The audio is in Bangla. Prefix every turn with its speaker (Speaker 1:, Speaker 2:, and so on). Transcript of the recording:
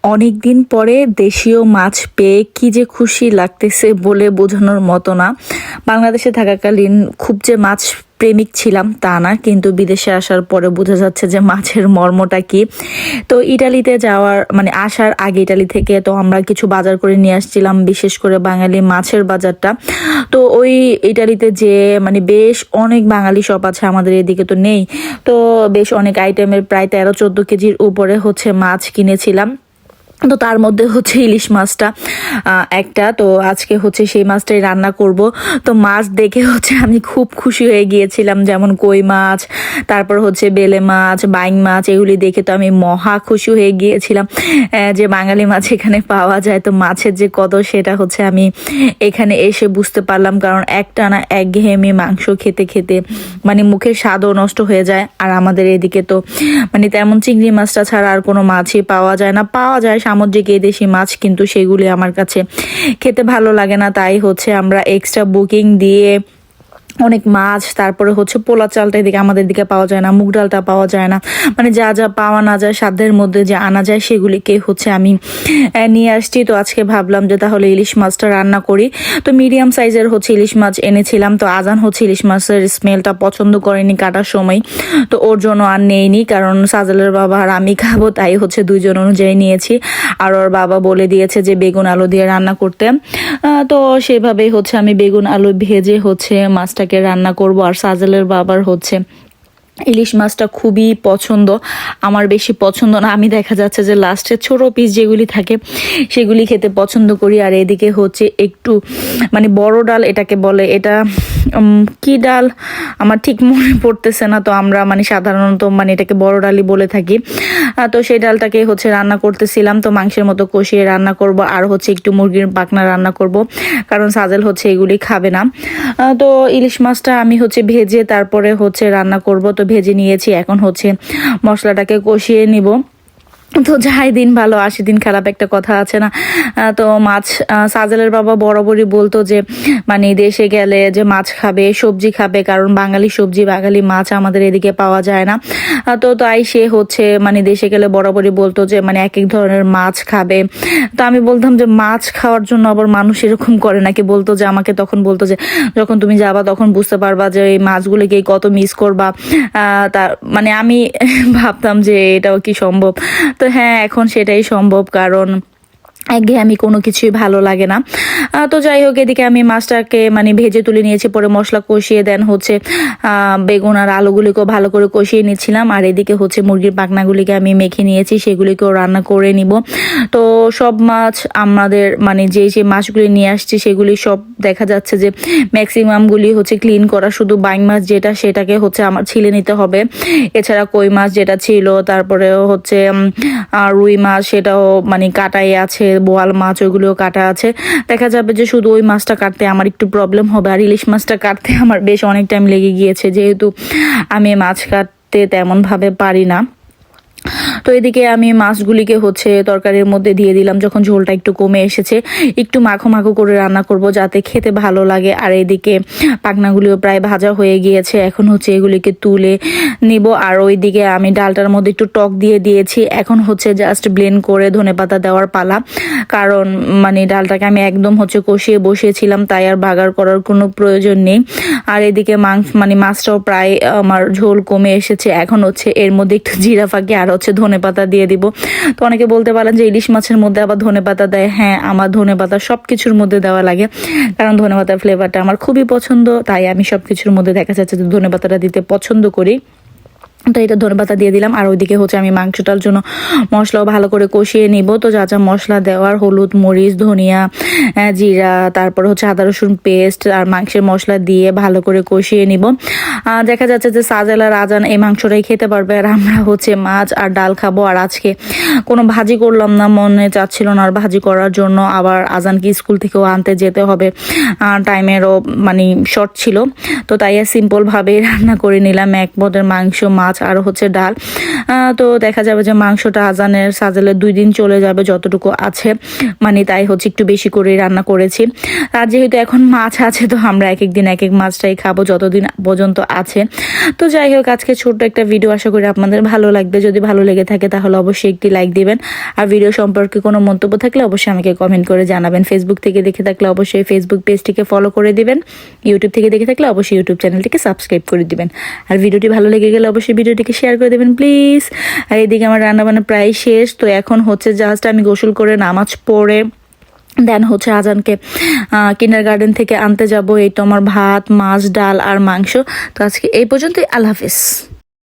Speaker 1: অনেক দিন পরে দেশীয় মাছ পেয়ে কি যে খুশি লাগতেছে বলে বোঝানোর মতো না। বাংলাদেশে থাকাকালীন খুব যে মাছ প্রেমিক ছিলাম তা না, কিন্তু বিদেশে আসার পরে বোঝা যাচ্ছে যে মাছের মর্মটা কি। তো ইটালিতে যাওয়ার আসার আগে ইটালি থেকে তো আমরা কিছু বাজার করে নিয়ে আসছিলাম, বিশেষ করে বাঙালি মাছের বাজারটা। তো ওই ইটালিতে যে বেশ অনেক বাঙালি শপ আছে, আমাদের এদিকে তো নেই। তো বেশ অনেক আইটেমের প্রায় 13-14 কেজির উপরে মাছ কিনেছিলাম। তো তার মধ্যে ইলিশ মাছটা একটা। তো আজকে সেই মাছটাই রান্না করব। তো মাছ দেখে আমি খুব খুশি হয়ে গিয়েছিলাম, যেমন কই মাছ, তারপর বেলে মাছ, বাইং মাছ, এগুলি দেখে তো আমি মহা খুশি হয়ে গিয়েছিলাম যে বাঙালি মাছ এখানে পাওয়া যায়। তো মাছের যে কদর সেটা আমি এখানে এসে বুঝতে পারলাম, কারণ একটানা একঘেয়েমি মাংস খেতে খেতে মুখের স্বাদও নষ্ট হয়ে যায়। আর আমাদের এদিকে তো তেমন চিংড়ি মাছটা ছাড়া আর কোনো মাছই পাওয়া যায় না। পাওয়া যায় সামুদ্রিক এই দেশি মাছ, কিন্তু সেগুলি আমার কাছে খেতে ভালো লাগে না। তাই আমরা এক্সট্রা বুকিং দিয়ে অনেক মাছ, তারপরে পোলা চালটা এদিকে আমাদের দিকে পাওয়া যায় না, মুগ ডালটা পাওয়া যায় না, যা যা পাওয়া না যায় সাধ্যের মধ্যে যে আনা যায় সেগুলিকে আমি নিয়ে আসছি। তো আজকে ভাবলাম যে তাহলে ইলিশ মাছটা রান্না করি। তো মিডিয়াম সাইজের ইলিশ মাছ এনেছিলাম। তো আজান ইলিশ মাছের স্মেলটা পছন্দ করেনি কাটার সময়, তো ওর জন্য আর নেইনি, কারণ সাজেলের বাবা আর আমি খাবো, তাই দুইজন অনুযায়ী নিয়েছি। আর ওর বাবা বলে দিয়েছে যে বেগুন আলু দিয়ে রান্না করতে। তো সেভাবেই আমি বেগুন আলু ভেজে মাছটাকে রান্না করব। আর সাজেলের বাবার ইলিশ মাছটা খুবই পছন্দ, আমার বেশি পছন্দ না। আমি দেখা যাচ্ছে যে লাস্টে ছোট পিস যেগুলি থাকে সেগুলি খেতে পছন্দ করি। আর এদিকে একটু বড় ডাল এটাকে বলে, এটা কি ডাল আমার ঠিক মনে পড়তেছে না। তো আমরা সাধারণত এটাকে বড় ডালই বলে থাকি। তো সেই ডালটাকে রান্না করতেছিলাম। তো মাংসের মতো কষিয়ে রান্না করব। আর একটু মুরগির পাখনা রান্না করব, কারণ সাজেল এগুলি খাবে না। তো ইলিশ মাছটা আমি ভেজে তারপরে রান্না করব। তো ভেজে নিয়েছি, এখন মশলাটাকে কষিয়ে নিব। তো যাই দিন ভালো 80 দিন খারাপ একটা কথা আছে না। তো মাছ সাজেলের বাবা বরাবরই বলতো যে দেশে গেলে যে মাছ খাবে, সবজি খাবে, কারণ বাঙালি সবজি বাঙালি মাছ আমাদের এদিকে পাওয়া যায় না। তো তাই সে দেশে গেলে বরাবরই বলতো যে এক এক ধরনের মাছ খাবে। তো আমি বলতাম যে মাছ খাওয়ার জন্য আবার মানুষ এরকম করে নাকি। বলতো যে আমাকে তখন বলতো যে যখন তুমি যাবা তখন বুঝতে পারবা যে এই মাছগুলিকে কত মিস করবা। তা আমি ভাবতাম যে এটাও কি সম্ভব। তো হ্যাঁ, এখন সেটাই সম্ভব, কারণ আমি কোনো কিছুই ভালো লাগে না। তো যাই হোক, এদিকে আমি মাছটাকে ভেজে তুলে নিয়েছি, পরে মশলা কষিয়ে দেন বেগুন আর আলুগুলিকেও ভালো করে কষিয়ে নিচ্ছিলাম। আর এদিকে মুরগির পাখনাগুলিকে আমি মেখে নিয়েছি, সেগুলিকেও রান্না করে নিব। তো সব মাছ আমাদের যে মাছগুলি নিয়ে আসছি সেগুলি সব দেখা যাচ্ছে যে ম্যাক্সিমামগুলি ক্লিন করা, শুধু বাইং মাছ যেটা সেটাকে আমার ছিলে নিতে হবে। এছাড়া কই মাছ যেটা ছিল, তারপরে রুই মাছ সেটাও কাটাই আছে, বোয়াল মাছ ওইগুলোও কাটা আছে। দেখা যাবে যে শুধু ওই মাছটা কাটতে আমার একটু প্রবলেম হবে। আর ইলিশ মাছটা কাটতে আমার বেশ অনেক টাইম লেগে গিয়েছে, যেহেতু আমি মাছ কাটতে তেমনভাবে পারি না। তো এদিকে আমি মাছগুলিকে তরকারির মধ্যে দিয়ে দিলাম। যখন ঝোলটা একটু কমে এসেছে, একটু মাখো মাখো করে রান্না করব যাতে খেতে ভালো লাগে। আর এদিকে পাখনাগুলিও প্রায় ভাজা হয়ে গিয়েছে, এখন এগুলিকে তুলে নিব। আর ওইদিকে আমি ডালটার মধ্যে একটু টক দিয়ে দিয়েছি, এখন জাস্ট ব্লেন্ড করে ধনেপাতা দেওয়ার পালা। কারণ ডালটাকে আমি একদম কষিয়ে বসিয়েছিলাম, তাই আর বাগার করার কোনো প্রয়োজন নেই। আর এদিকে মাছটাও প্রায় আমার ঝোল কমে এসেছে, এখন এর মধ্যে একটু জিরা ফাঁকি আর ধনেপাতা দিয়ে দিব। তো অনেকে বলতে পারেন যে ইলিশ মাছের মধ্যে আবার ধনেপাতা দেয়। হ্যাঁ, আমার ধনেপাতা সবকিছুর মধ্যে দেওয়া লাগে, কারণ ধনেপাতার ফ্লেভারটা আমার খুবই পছন্দ, তাই আমি সবকিছুর মধ্যে দেখা যাচ্ছে যে ধনেপাতাটা দিতে পছন্দ করি। তো এটা ধনেপাতা দিয়ে দিলাম। আর ওইদিকে আমি মাংসটার জন্য মশলাও ভালো করে কষিয়ে নিব। তো যা যা মশলা দেওয়ার, হলুদ, মরিচ, ধনিয়া, জিরা, তারপর আদা রসুন পেস্ট আর মাংসের মশলা দিয়ে ভালো করে কষিয়ে নিব। দেখা যাচ্ছে যে সাজেল আর আজান এই মাংসটাই খেতে পারবে, আর আমরা মাছ আর ডাল খাবো। আর আজকে কোনো ভাজি করলাম না, মনে চাচ্ছিল না আর ভাজি করার জন্য। আবার আজানকে স্কুল থেকেও আনতে যেতে হবে, টাইমেরও শর্ট ছিল। তো তাই সিম্পলভাবেই রান্না করে নিলাম, এক পদের মাংস, মাছ মাছ আর হচ্ছে ডাল। তো দেখা যাবে যে মাংসটা আজানের সাজালে 2 দিন চলে যাবে যতটুকু আছে, মানে তাই হচ্ছে একটু বেশি করে রান্না করেছি। আর যেহেতু এখন মাছ আছে তো আমরা এক এক দিন এক এক মাছটাই খাবো যতদিন পর্যন্ত আছে। তো যাই হোক, আজকে ছোট্ট একটা ভিডিও, আশা করি আপনাদের ভালো লাগবে। যদি ভালো লেগে থাকে তাহলে অবশ্যই একটি লাইক দিবেন। আর ভিডিও সম্পর্কে কোনো মন্তব্য থাকলে অবশ্যই আমাকে কমেন্ট করে জানাবেন। ফেসবুক থেকে দেখে থাকলে অবশ্যই ফেসবুক পেজটিকে ফলো করে দিবেন। ইউটিউব থেকে দেখে থাকলে অবশ্যই ইউটিউব চ্যানেলটিকে সাবস্ক্রাইব করে দিবেন। আর ভিডিওটি ভালো লেগে গেলে অবশ্যই ভিডিওটিকে শেয়ার করে দেবেন প্লিজ। আর এদিকে আমার রান্নাবান্না প্রায় শেষ। তো এখন হচ্ছে জাস্ট আমি গোসল করে নামাজ পড়ে দেন হচ্ছে আজানকে কিন্ডারগার্টেন থেকে আনতে যাব। এই তো আমার ভাত, মাছ, ডাল আর মাংস। তো আজকে এই পর্যন্তই। আল্লাহ হাফিজ।